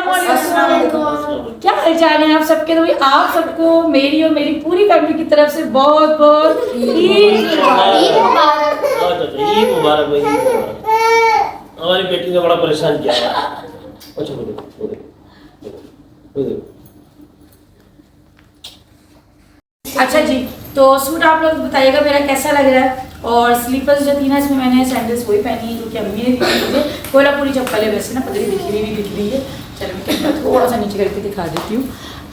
क्या हालचाल है आप सबके। तो आप सबको मेरी और मेरी पूरी फैमिली की तरफ से बहुत बहुत ईद मुबारक। ईद मुबारक भाई, ईद मुबारक। हमारी बेटी ने बड़ा परेशान किया है। अच्छा वो देखो, वो देखो, वो देखो। अच्छा जी, तो सूट आप लोग बताइएगा मेरा कैसा लग रहा है। और स्लीपर्स जो थी ना, इसमें मैंने सैंडल्स वही पहनी है जो कि अम्मी ने दी मुझे। कोल्हापुरी चप्पलें वैसे ना पतली दिख रही नहीं दिख रही है। चलो मैं कैमरा थोड़ा सा नीचे करके दिखा देती हूँ।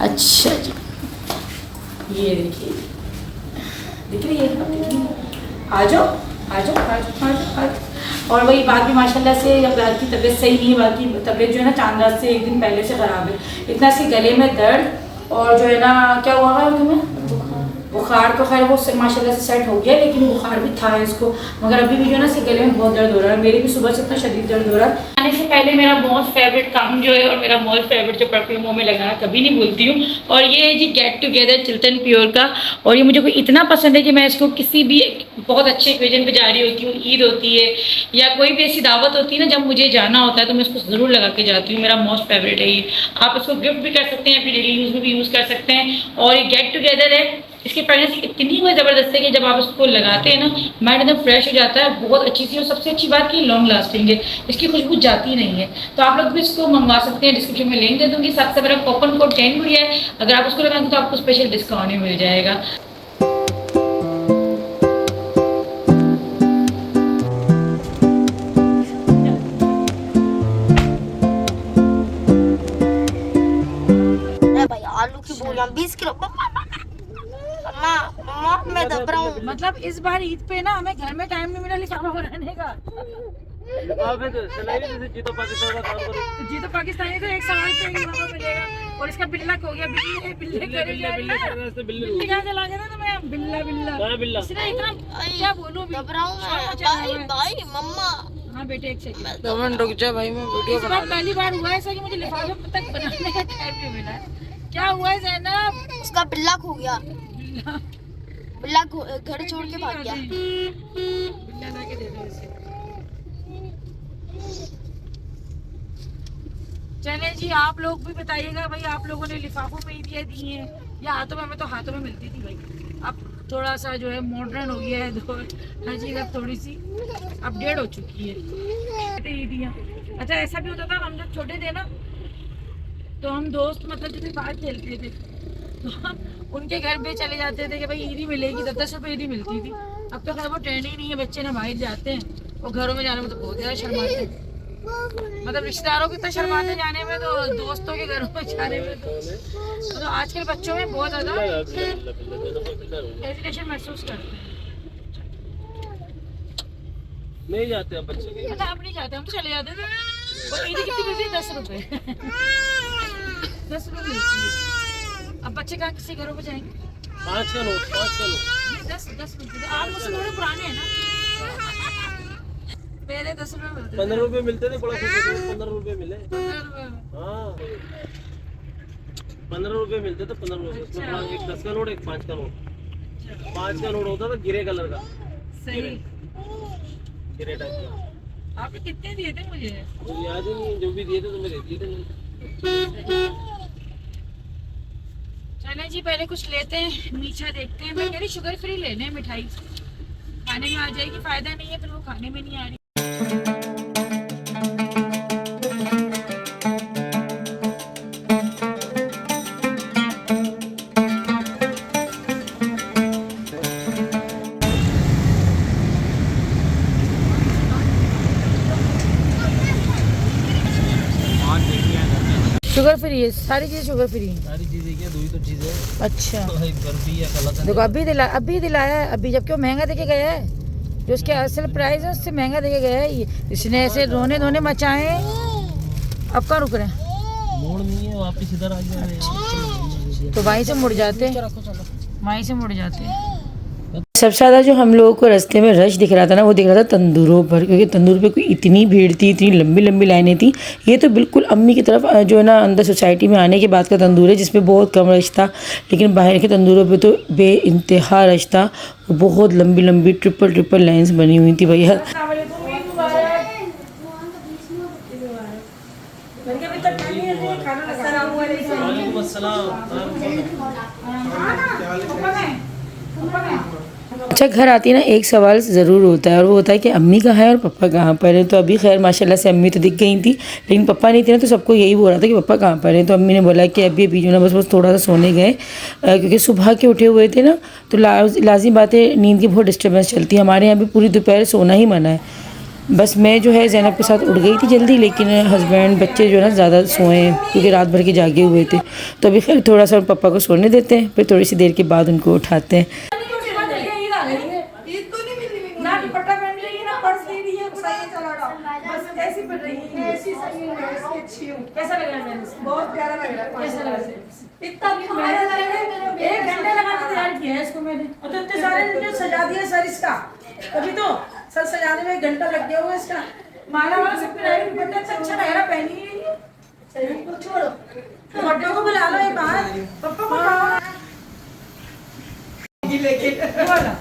अच्छा जी, ये देखिए, दिख रही है, अब दिख रही है। आ जाओ आ जाओ आ जाओ आ जाओ। और वही बाकी माशाल्लाह से अब रात की तबीयत सही नहीं है। बाकी तबीयत जो है ना चांद रात से एक दिन पहले से ख़राब है। इतना सी गले में दर्द और जो है ना क्या हुआ है तुम्हें, बुखार तो खैर वो माशाल्लाह से सेट हो गया, लेकिन बुखार भी था इसको। मगर अभी भी जो है ना गले में बहुत दर्द हो रहा है। मेरे भी सुबह से इतना शदीद दर्द हो रहा है। आने से पहले मेरा मोस्ट फेवरेट काम जो है और मेरा मोस्ट फेवरेट जो परफ्यूम मुँह में लगाना कभी नहीं भूलती हूँ, और ये है जी गेट टुगेदर चिल्टन प्योर का। और ये मुझे कोई इतना पसंद है कि मैं इसको किसी भी बहुत अच्छे ओकेजन पे जा रही होती हूँ, ईद होती है या कोई भी ऐसी दावत होती है ना जब मुझे जाना होता है, तो मैं इसको ज़रूर लगा के जाती हूँ। मेरा मोस्ट फेवरेट है ये। आप इसको गिफ्ट भी कर सकते हैं, अपनी डेली यूज़ में भी यूज़ कर सकते हैं। और ये गेट टुगेदर है, इसकी फ्रेगनेंस इतनी कोई ज़बरदस्त है कि जब आप इसको लगाते हैं ना माइंड एकदम फ्रेश हो जाता है। बहुत अच्छी सी, और सबसे अच्छी बात कि लॉन्ग लास्टिंग है, इसकी खुशबू जाती नहीं है। तो आप लोग भी इसको मंगवा सकते हैं, डिस्क्रिप्शन में लिंक दे दूँगी। साथ से मेरा कूपन कोड 10 भी है, अगर आप उसको लगाएंगे तो आपको स्पेशल डिस्काउंट भी मिल जाएगा। आलू की बोलियां 20 किलो। मम्मा मम्मा मैं दब रहा हूँ। मतलब इस बार ईद पे ना हमें घर में टाइम नहीं मिला लिफाफा बनाने का। जीतो पाकिस्तान का काम करो। जीतो पाकिस्तानी तो एक सवाल पे लिफाफा मिलेगा। और इसका बिल्ला खो गया। बिल्ली बिल्ली बिल्ली कहाँ चला गया था। तो मैं बिल्ला बिल्ला बिल्ला इसने इतना क्या बोलूं, दब रहा हूँ मैं। भाई भाई मम्मा। हाँ बेटे एक सेकंड, 2 मिनट रुक जा भाई, मैं वीडियो इस बार पहली बार हुआ ऐसा कि मुझे लिफाफे तक बनाने का टाइम नहीं मिला। क्या हुआ है ज़ैनब? उसका बिल्ला खो गया। बिल्ला घर छोड़ के भाग गया। बिल्ला लाके दे दो इसे। चले जी, आप लोग भी बताइएगा भाई, आप लोगों ने लिफाफों में ईदियाँ दी हैं या हाथों में? हमें तो हाथों में मिलती थी भाई। अब थोड़ा सा जो है मॉडर्न हो गया है, तो हर चीज़ अब थोड़ी सी अपडेट हो चुकी है ईदियाँ। अच्छा ऐसा भी होता था, हम जब छोटे थे ना तो हम दोस्त मतलब जैसे बाहर खेलते थे तो हम उनके घर पे चले जाते थे कि भाई ईदी मिलेगी। 10-10 रुपये ईदी मिलती थी। अब तो खैर वो ट्रेंड ही नहीं है, बच्चे ना बाहर जाते हैं और घरों में जाने में तो बहुत ज़्यादा शर्माते हैं। मतलब रिश्तेदारों की तो शर्माते जाने में, तो दोस्तों के घरों में जाने में तो आजकल बच्चों में बहुत ज़्यादा हेजिटेशन महसूस करते हैं। नहीं जाते हैं बच्चे। अच्छा आप नहीं जाते, हम तो चले जाते थे। और ईदी कितनी मिलती है? 10 रुपये 10 रुपये मिलती है। अब बच्चे कहाँ किसी घरों में जाएंगे? 5 का नोट 10 मिलते थे। आप मुझसे थोड़े पुराने हैं ना। मेरे 10 रुपये मिलते थे। 15 रुपए मिलते थे, बड़ा खुश होते थे। 15 रुपए मिले। 15 रुपये में। हाँ 15 रुपए मिलते थे। 15 रुपए उसमें एक 10 का नोट, एक 5 का नोट। 5 का नोट होता था गिरे कलर का। सही। गिरे टाइप का। आपने कितने दिए थे मुझे? मुझे याद ही नहीं, जो भी दिए थे तुम्हें दे दिए थे। चलें जी, पहले कुछ लेते हैं, मीठा देखते हैं। मैं कह रही शुगर फ्री लेने मिठाई, खाने में आ जाएगी। फायदा नहीं है फिर वो खाने में नहीं आ रही। शुगर फ्री है, सारी चीज़ें शुगर फ्री हैं। सारी चीजें क्या, 2 ही तो चीजें। अच्छा बर्फी या कलाकंद। देखो अभी दिलाया है, अभी जबकि वो महंगा देके गया है। जो उसके असल प्राइस है उससे महंगा देके गया है। ये इसने ऐसे रोने मचाए, अब कहाँ रुक रहे हैं? मोड़ नहीं है, वापस इधर आ गया। तो वहीं से मुड़ जाते हैं, वहीं से मुड़ जाते हैं। सबसे ज़्यादा जो हम लोगों को रास्ते में रश दिख रहा था ना, वो दिख रहा था तंदूरों पर, क्योंकि तंदूर पे कोई इतनी भीड़ थी, इतनी लंबी लंबी लाइनें थी। ये तो बिल्कुल अम्मी की तरफ जो है ना अंदर सोसाइटी में आने के बाद का तंदूर है, जिसमें बहुत कम रश था। लेकिन बाहर के तंदूरों पे तो बेइंतहा रश था। बहुत लंबी लंबी ट्रिपल लाइन्स बनी हुई थी भैया। मैंने अभी तक खानी है तो खाना लगा वालेकुम अस्सलाम। अच्छा घर आती ना एक सवाल ज़रूर होता है और वो होता है कि अम्मी कहाँ है और पापा कहाँ पर हैं। तो अभी खैर माशाल्लाह से अम्मी तो दिख गई थी लेकिन पापा नहीं थे ना, तो सबको यही बोल रहा था कि पापा कहाँ पर हैं। तो अम्मी ने बोला कि अभी अभी जो ना बस थोड़ा सा सोने गए क्योंकि सुबह के उठे हुए थे ना, तो लाजिमी बात है नींद की बहुत डिस्टर्बेंस चलती है हमारे यहाँ भी। पूरी दोपहर सोना ही मना है। बस मैं जो है ज़ैनब के साथ उठ गई थी जल्दी, लेकिन हस्बैंड बच्चे जो है ना ज़्यादा सोए हैं क्योंकि रात भर के जागे हुए थे। तो अभी खैर थोड़ा सा पापा को सोने देते हैं, फिर थोड़ी सी देर के बाद उनको उठाते हैं। ना दुपट्टा पहन रही है ना पर्स दे रही है, सही चला रहा बस ऐसी पढ़ रही है, ऐसी सही है, ऐसी अच्छी हूं। कैसा लग रहा है मैंने? बहुत प्यारा लग रहा है। कैसा लग रहा है? इतना भी मेहनत लगे, 1 घंटे लगा के तैयार किया है इसको मैंने, और तो इतने सारे जो सजा दिया सर इसका, अभी तो सर सजाने में 1 घंटा लग गया होगा इसका। माला वाला सब पे रहेगी, दुपट्टा अच्छा लग रहा, पहनी ही नहीं है। चलो को छोड़ो, पप्पा को बुला लो एक बार, पप्पा को बुलाओ लेके बोला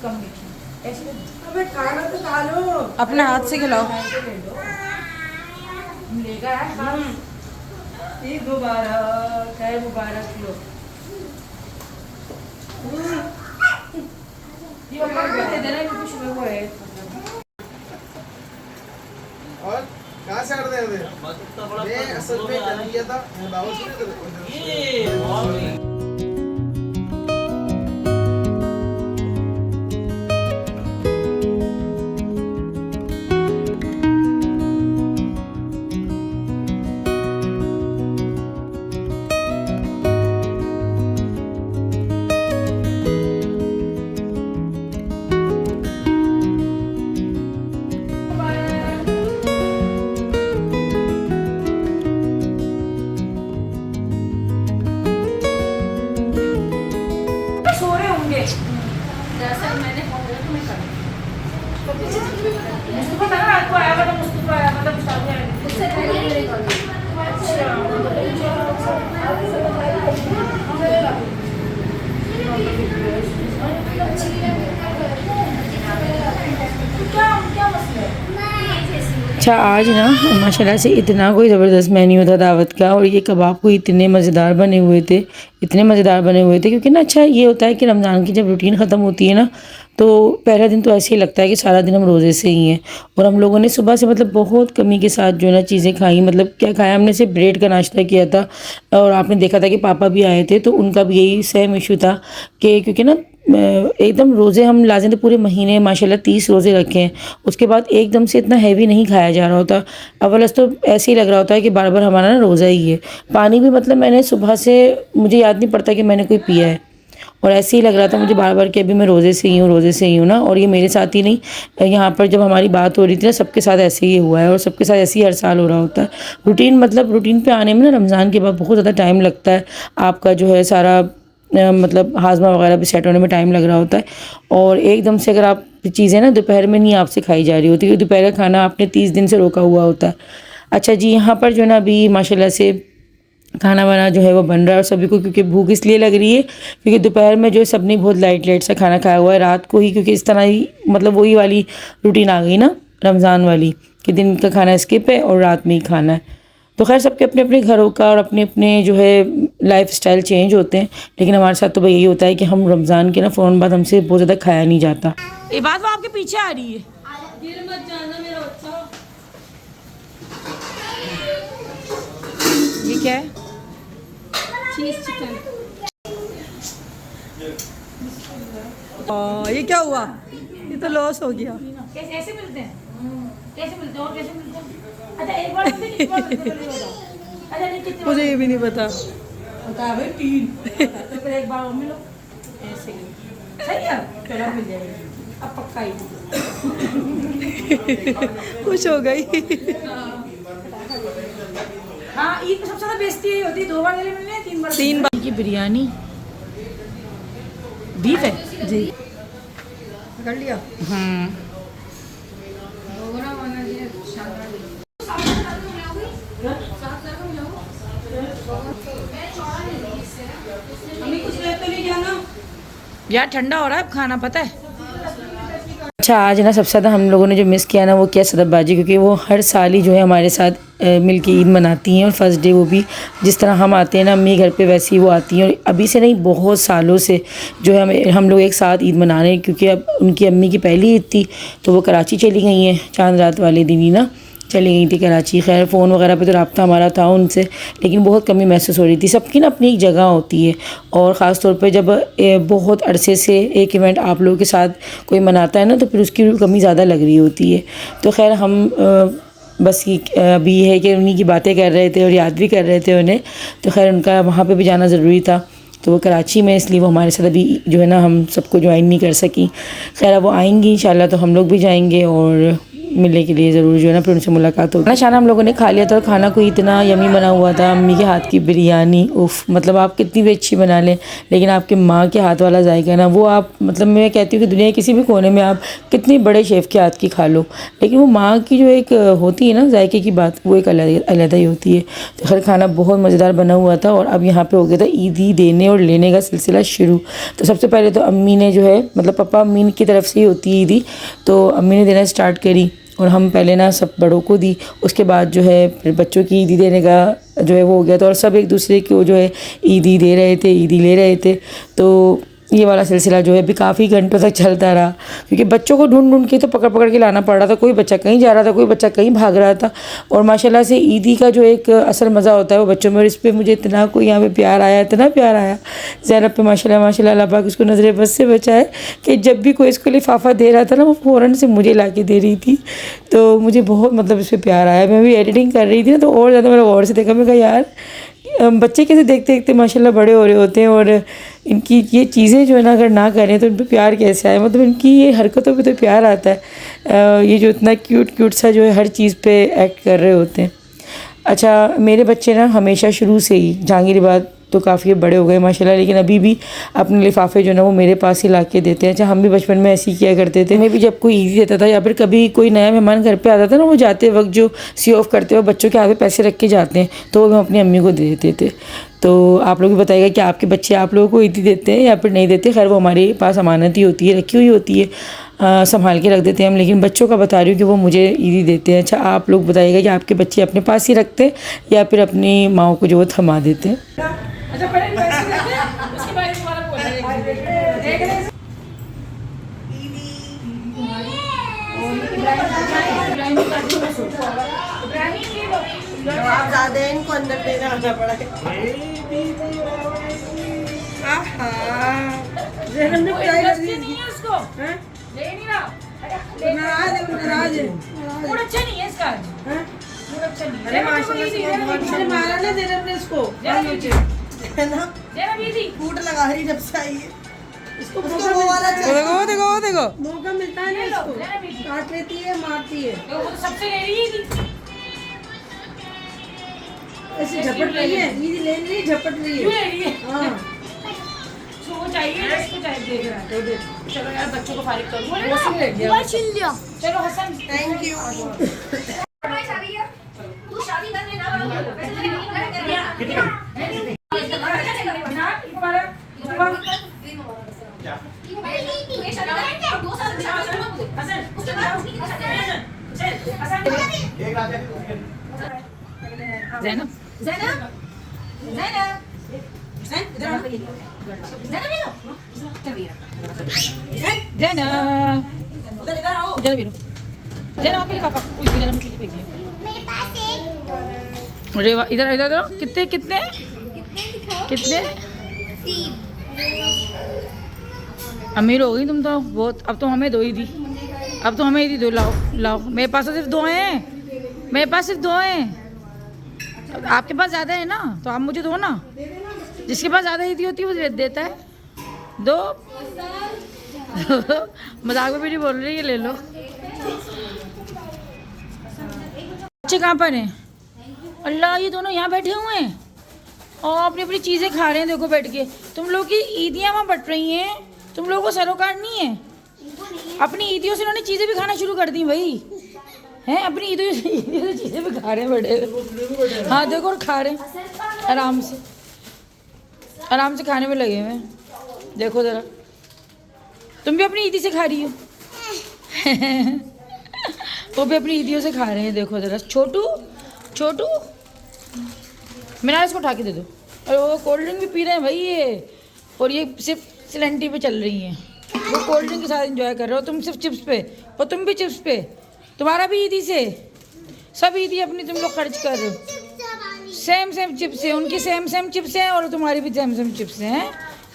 कम देखिए ऐसे। अबे खाना तो खा लो, अपने हाथ से खिलाओ। लेगा ईद मुबारक, खैर मुबारक लो। ये पप्पा दे देना क्योंकि शुगर वो है। और कहाँ से आते थे? मैं असल में कर लिया था, मैं बाबा से दरअसल मैंने फोन किया तो मैं कर मुस्तफा था ना, रात को आया था, मुस्तफा आया था, मुस्ताफी आया था, उससे पहले मेरे कॉल क्या मसला है? अच्छा आज ना माशाल्लाह से इतना कोई ज़बरदस्त मेन्यू था दावत का, और ये कबाब को इतने मज़ेदार बने हुए थे, इतने मज़ेदार बने हुए थे। क्योंकि ना अच्छा ये होता है कि रमज़ान की जब रूटीन ख़त्म होती है ना, तो पहला दिन तो ऐसे ही लगता है कि सारा दिन हम रोज़े से ही हैं। और हम लोगों ने सुबह से मतलब बहुत कमी के साथ जो है ना चीज़ें खाई। मतलब क्या खाया हमने, सिर्फ ब्रेड का नाश्ता किया था। और आपने देखा था कि पापा भी आए थे तो उनका भी यही सेम इशू था कि क्योंकि ना एकदम रोज़े हम लाजिम तो पूरे महीने माशाल्लाह 30 रोज़े रखे हैं, उसके बाद एकदम से इतना हैवी नहीं खाया जा रहा होता। अव्वल तो ऐसे ही लग रहा होता है कि बार बार हमारा ना रोज़ा ही है। पानी भी मतलब मैंने सुबह से मुझे याद नहीं पड़ता कि मैंने कोई पिया है, और ऐसे ही लग रहा था मुझे बार बार कि अभी मैं रोज़े से ही हूँ, रोज़े से ही हूँ ना। और ये मेरे साथ ही नहीं, यहाँ पर जब हमारी बात हो रही थी ना सबके साथ ऐसे ही हुआ है, और सबके साथ ऐसे ही हर साल हो रहा होता है। रूटीन मतलब रूटीन पे आने में ना रमज़ान के बाद बहुत ज़्यादा टाइम लगता है। आपका जो है सारा मतलब हाजमा वगैरह भी सेट होने में टाइम लग रहा होता है। और एकदम से अगर आप चीज़ें ना दोपहर में नहीं आपसे खाई जा रही होती, क्योंकि दोपहर का खाना आपने 30 दिन से रोका हुआ होता है। अच्छा जी, यहाँ पर जो है ना अभी माशाल्लाह से खाना वाना जो है वो बन रहा है, और सभी को क्योंकि भूख इसलिए लग रही है क्योंकि दोपहर में जो है सबने बहुत लाइट सा खाना खाया हुआ है रात को ही, क्योंकि इस तरह ही मतलब वही वाली रूटीन आ गई ना रमज़ान वाली कि दिन का खाना स्किप है और रात में ही खाना है। तो खैर सबके अपने अपने घरों का और अपने अपने जो है लाइफ स्टाइल चेंज होते हैं, लेकिन हमारे साथ तो भाई यही होता है कि हम रमज़ान के ना फ़ौरन बाद हमसे बहुत ज़्यादा खाया नहीं जाता। ये बात वो आपके पीछे आ रही है। ये क्या है? चीज चिकन। ये क्या हुआ? ये तो लॉस हो गया। कैसे ऐसे मिलते हैं? कैसे मिलते हैं और कैसे मिलते हैं? अच्छा एक बार मिलते हैं, कितनी बार मिलते हैं पहले बताओ। अच्छा नहीं कितनी मुझे ये भी नहीं पता। बता भाई 3 तो फिर एक बार और मिलो ऐसे सही है, चलो मिल जाएगा अब पक्का ही। खुश हो गई। हाँ ईद में सबसे ज़्यादा बेइज्जती यही होती है, 2 बार गले मिलने हैं, 3 बार 3 बार। की बिरयानी बीफ है जी कर लिया। हमें कुछ ले तो नहीं जाना यार ठंडा हो रहा है अब खाना, पता है। अच्छा आज ना सबसे ज़्यादा हम लोगों ने जो मिस किया ना वो किया सदब्बाजी, क्योंकि वो हर साल ही जो है हमारे साथ मिलके ईद मनाती हैं और फर्स्ट डे वो भी जिस तरह हम आते हैं ना अम्मी घर पे वैसे ही वो आती हैं। और अभी से नहीं बहुत सालों से जो है हम लोग एक साथ ईद मना रहे हैं, क्योंकि अब उनकी अम्मी की पहली ईद थी तो वो कराची चली गई हैं चांद रात वाले दिन ही ना चली गई थी कराची। खैर फ़ोन वगैरह पे तो रब्ता हमारा था उनसे, लेकिन बहुत कमी महसूस हो रही थी। सबकी ना अपनी एक जगह होती है और ख़ास तौर पे जब बहुत अरसे से एक इवेंट आप लोगों के साथ कोई मनाता है ना तो फिर उसकी कमी ज़्यादा लग रही होती है। तो खैर हम बस ये अभी है कि उन्हीं की बातें कर रहे थे और याद भी कर रहे थे उन्हें, तो खैर उनका वहाँ पे भी जाना ज़रूरी था तो वो कराची में, इसलिए वो हमारे साथ अभी जो है ना हम सबको ज्वाइन नहीं कर सकी। खैर अब वो आएंगी इंशाल्लाह तो हम लोग भी जाएंगे और मिलने के लिए ज़रूर जो है ना फिर उनसे मुलाकात होगी। खाना हम लोगों ने खा लिया था और खाना कोई इतना यमी बना हुआ था। अम्मी के हाथ की बिरयानी उफ़, मतलब आप कितनी भी अच्छी बना लें लेकिन आपके माँ के हाथ वाला जायका ना वो आप मतलब मैं कहती हूँ कि दुनिया के किसी भी कोने में आप कितनी बड़े शेफ़ के हाथ की खा लो, लेकिन वो माँ की जो एक होती है ना जायके की बात वो एक अलग ही होती है। तो खैर खाना बहुत मज़ेदार बना हुआ था और अब यहाँ पर हो गया था ईदी देने और लेने का सिलसिला शुरू। तो सबसे पहले तो अम्मी ने जो है मतलब पापा अम्मी की तरफ से ही होती है ईदी, तो अम्मी ने देना स्टार्ट करी और हम पहले ना सब बड़ों को दी, उसके बाद जो है फिर बच्चों की ईदी देने का जो है वो हो गया था और सब एक दूसरे को जो है ईदी दे रहे थे, ईदी ले रहे थे। तो ये वाला सिलसिला जो है अभी काफ़ी घंटों तक चलता रहा, क्योंकि बच्चों को ढूंढ ढूंढ के तो पकड़ पकड़ के लाना पड़ रहा था। कोई बच्चा कहीं जा रहा था, कोई बच्चा कहीं भाग रहा था। और माशाल्लाह से ईदी का जो एक असल मज़ा होता है वो बच्चों में, और इस पर मुझे इतना कोई यहाँ पे प्यार आया, इतना प्यार आया ज़ैनब पे माशाल्लाह माशाल्लाह। अल्लाह पाक उसको नज़र बस से बचाए कि जब भी कोई इसको लिफाफा दे रहा था ना वो फ़ौरन से मुझे ला के दे रही थी। तो मुझे बहुत मतलब इस पर प्यार आया। मैं भी एडिटिंग कर रही थी ना तो और ज़्यादा मैंने गौर से देखा, मैं कहा यार बच्चे कैसे देखते देखते माशाल्लाह बड़े हो रहे होते हैं और इनकी ये चीज़ें जो है ना अगर ना करें तो इन पर प्यार कैसे आए, मतलब इनकी ये हरकतों पे तो प्यार आता है। ये जो इतना क्यूट सा जो है हर चीज़ पे एक्ट कर रहे होते हैं। अच्छा मेरे बच्चे ना हमेशा शुरू से ही जहांगीर बाद तो काफ़ी बड़े हो गए माशाल्लाह, लेकिन अभी भी अपने लिफाफे जो ना वो मेरे पास ही ला के देते हैं। अच्छा हम भी बचपन में ऐसे ही किया करते थे। मैं भी जब कोई ईदी देता था या फिर कभी कोई नया मेहमान घर पे आता था ना वो जाते वक्त जो सी ऑफ करते हुए बच्चों के आगे पैसे रख के जाते हैं तो वो हम अपनी अम्मी को दे देते थे। तो आप लोग भी बताइएगा कि आपके बच्चे आप लोगों को ईदी देते हैं या फिर नहीं देते। खैर वो हमारे पास अमानत ही होती है, रखी हुई होती है, संभाल के रख देते हैं हम, लेकिन बच्चों का बता रही हूँ कि वो मुझे ईदी देते हैं। अच्छा आप लोग बताइएगा कि आपके बच्चे अपने पास ही रखते हैं या फिर अपनी माओ को जो वो थमा देते हैं। अच्छा पहले पैसे देते हैं, उसके बारे में तुम्हारा बोला आप ज़्यादा इनको अंदर देना आना पड़ा है। ज़ैनब ने पिटाई कर दी नहीं है उसको, ले नहीं रहा, नाराज है मूड अच्छा नहीं है इसका, मूड अच्छा नहीं है। अरे माशाल्लाह से बहुत अच्छा मारा ना ज़ैनब ने इसको, है ना ज़ैनब ये थी फूट लगा रही जब से आई है। इसको वो वाला देखो मौका मिलता है ना इसको, काट लेती है मारती है, तो वो तो सबसे ले रही थी, ऐसे झपट रही है, ईदी ले रही है, झपट रही क्यों है। ले रही है? हाँ उसको चाहिए, इसको चाहिए, देख रहा है तो देख। चलो यार बच्चों को फारिग करो, बोले वो ले गया। ना चलो हसन थैंक यू। ज़ैनब अरे वाह, इधर इधर कितने कितने कितने अमीर हो गई तुम तो बहुत। अब तो हमें दो ही दी, अब तो हमें ही दी दो। लाओ लाओ, मेरे पास तो सिर्फ दो हैं, मेरे पास सिर्फ दो हैं। आपके पास ज़्यादा है ना तो आप मुझे दो ना, जिसके पास ज़्यादा ईदी होती है वो देता है। दो मजाक में भी नहीं बोल रही है, ले लो। बच्चे कहाँ पर हैं? अल्लाह ये दोनों यहाँ बैठे हुए हैं और अपनी अपनी चीज़ें खा रहे हैं। देखो बैठ के, तुम लोग की ईदियाँ वहाँ बट रही हैं, तुम लोगों को सरोकार नहीं है। अपनी ईदियों से उन्होंने चीज़ें भी खाना शुरू कर दी भाई, हैं अपनी ईदियों से चीज़ें भी खा रहे हैं बड़े। हाँ देखो और खा रहे हैं आराम से खाने में लगे हुए हैं। देखो ज़रा, तुम भी अपनी ईदी से खा रही हो। वो भी अपनी ईदियों से खा रहे हैं। देखो ज़रा छोटू छोटू, मेरा इसको उठा के दे दो। और वो कोल्ड ड्रिंक भी पी रहे हैं भाई ये, और ये सिर्फ सिलेंटी पे चल रही हैं। वो कोल्ड ड्रिंक के साथ एंजॉय कर रहे हो, तुम सिर्फ चिप्स पे, और तुम भी चिप्स पे। तुम्हारा भी ईदी से, सब ईदी अपनी तुम लोग खर्च कर रहे हो। सेम सेम चिप्स है, उनकी सेम सेम चिप्स हैं और तुम्हारी भी सेम सेम चिप्स हैं।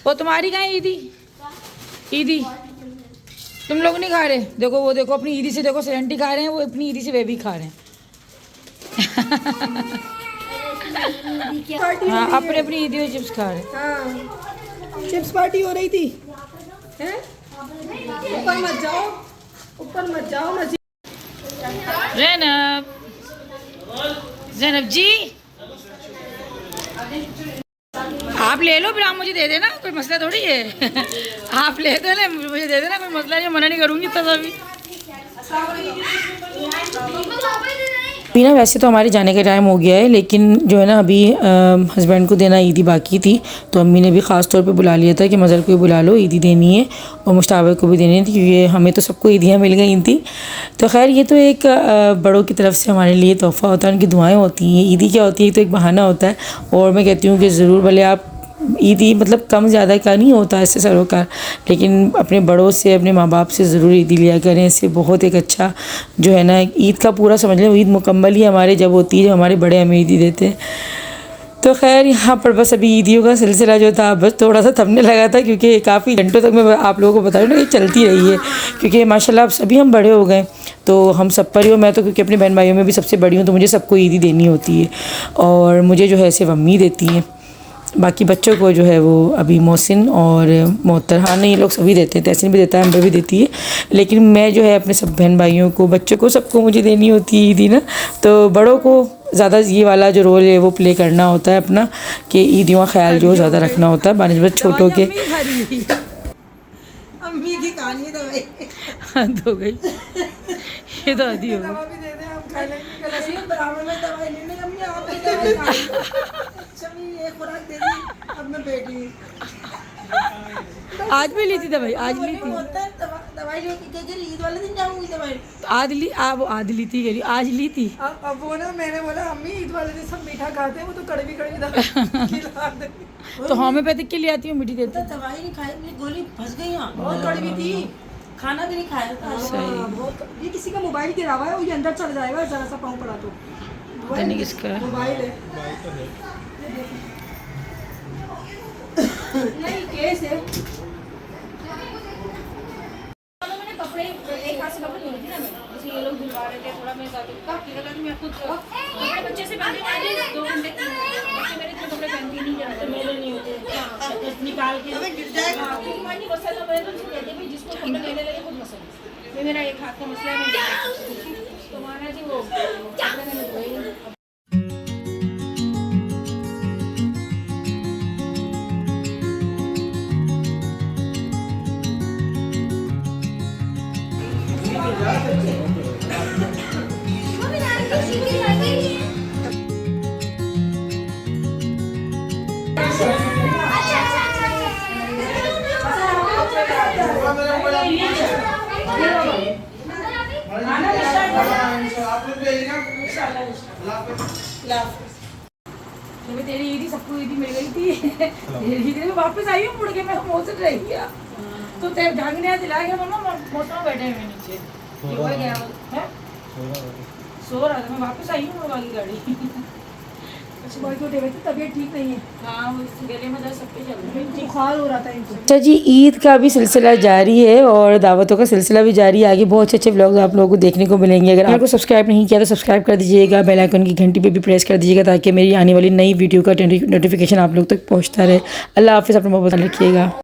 और तुम्हारी कहाँ ईदी? ईदी तुम लोग नहीं खा रहे। देखो वो देखो अपनी ईदी से, देखो सिलेंटी खा रहे हैं, वो अपनी ईदी से वे भी खा रहे हैं। हाँ अपने अपनी ईदी में चिप्स खा रहे हैं। हाँ चिप्स पार्टी हो रही थी हैं? ऊपर मत जाओ, ऊपर मत जाओ मत। ज़ैनब, ज़ैनब जी आप ले लो, फिर आप मुझे दे देना, कोई मसला थोड़ी है। आप ले दो ना, मुझे दे देना, कोई मसला नहीं, मना नहीं करूँगी तब अभी। अभी ना वैसे तो हमारे जाने का टाइम हो गया है, लेकिन जो है ना अभी हस्बैंड को देना ईदी बाकी थी, तो अम्मी ने भी ख़ास तौर पे बुला लिया था कि मज़र को भी बुला लो, ईदी देनी है, और मुश्ताबा को भी देनी थी, क्योंकि हमें तो सबको ईदियाँ मिल गई थी। तो खैर ये तो एक बड़ों की तरफ से हमारे लिए तोहफ़ा होता है, उनकी दुआएँ होती हैं। ईदी क्या होती है, तो एक बहाना होता है, और मैं कहती हूँ कि ज़रूर भले आप ईदी मतलब कम ज़्यादा का नहीं होता इससे सरोकार, लेकिन अपने बड़ों से, अपने माँ बाप से ज़रूर ईदी लिया करें। इससे बहुत एक अच्छा जो है ना, ईद का पूरा समझ लें, ईद मुकम्मल ही हमारे जब होती है जब हमारे बड़े हमें ईदी देते हैं। तो खैर यहाँ पर बस अभी ईदियों का सिलसिला जो था बस थोड़ा सा थमने लगा था, क्योंकि काफ़ी घंटों तक मैं आप लोगों को बता रही हूँ ना, ये चलती रही है, क्योंकि माशाल्लाह अब सभी हम बड़े हो गए, तो हम सब पर ही हो। मैं तो क्योंकि अपने बहन भाइयों में भी सबसे बड़ी हूँ, तो मुझे सबको ईदी देनी होती है, और मुझे जो है सिर्फ अम्मी देती हैं, बाकी बच्चों को जो है वो अभी मोहसिन और मोहतर, हाँ नहीं ये लोग सभी देते हैं, तहसीन भी देता है, अम्बर भी देती है, लेकिन मैं जो है अपने सब बहन भाइयों को, बच्चों को, सबको मुझे देनी होती है ईदी ना। तो बड़ों को ज़्यादा ये वाला जो रोल है वो प्ले करना होता है अपना, कि ईदियों का ख्याल जो ज़्यादा रखना होता है बानिस्बत छोटों के। अम्मी की कहानी दवाई हद हो गई, ये तो आदि हो गई। दवा भी दे दे, हम खा लेंगे, कल हम बराबर में दवाई लेने, अम्मी आप भी दवाई खा लो। चलो ये खुराक दे दी, अब मैं बैठी। आज भी ली थी दवाई, आज ली थी, दवाई जो ईद वाले दिन जाऊंगी दवाई। आज ली, वो आज ली थी, कह रही आज ली थी। अब वो ना, मैंने बोला अम्मी ईद वाले दिन सब मीठा खाते हैं, वो तो कड़वी कड़वी दवाई खिला दे। तो होम्योपैथिक के लिए आती हूँ, मीठी देती हूँ। दवाई नहीं खाई, मेरी गोली फंस गई यहाँ, बहुत कड़वी थी, खाना भी नहीं खाया था। बहुत। ये किसी का मोबाइल गिरा हुआ है, वो ये अंदर चल जाएगा जरा सा पाँव पड़ा तो। पता नहीं किसका है। मोबाइल है, नहीं केस है। मैंने कपड़े एक हाथ से कपड़े धोए थे ना, मैं जैसे ये लोग धुलवा रहे थे, थोड़ा मैं जाती मैं खुद कपड़े बच्चे से पहले 2 घंटे बच्चे मेरे इतने कपड़े पहनती नहीं जाते, मेरे नहीं होते, निकाल के गिर जाएगा। क्योंकि मैं नहीं मसला, मैं तो कहते भी जिसको कपड़े लेने लगे खुद मसला, ये मेरा एक हाथ का मसला है। तो माना जी वो कपड़े मैंने धोए। तेरी ईदी सबको ईदी मिल गई थी, तेरी ईदी में वापस आई हूँ मुड़ के, मैं मौसम रह गया तो तेरे ढंगने दिला गया, मम्मा मौसम बैठे हुए नीचे, ये हो गया है, सो रहा था, मैं वापस आई हूँ मुड़ वाली गाड़ी। सुबह के उठे हुए थे, तबीयत ठीक नहीं है। हाँ वो गले में दर्द सबके चल रहे हैं, बुखार हो रहा था इनको। अच्छा जी, ईद का भी सिलसिला जारी है और दावतों का सिलसिला भी जारी है। आगे बहुत अच्छे अच्छे व्लॉग्स आप लोगों को देखने को मिलेंगे। अगर आपको सब्सक्राइब नहीं किया तो सब्सक्राइब कर दीजिएगा, बेल आइकन की घंटी पे भी प्रेस कर दीजिएगा, ताकि मेरी आने वाली नई वीडियो का नोटिफिकेशन आप लोग तक पहुँचता रहे। अल्लाह हाफिज़, अपना बहुत ध्यान रखिएगा।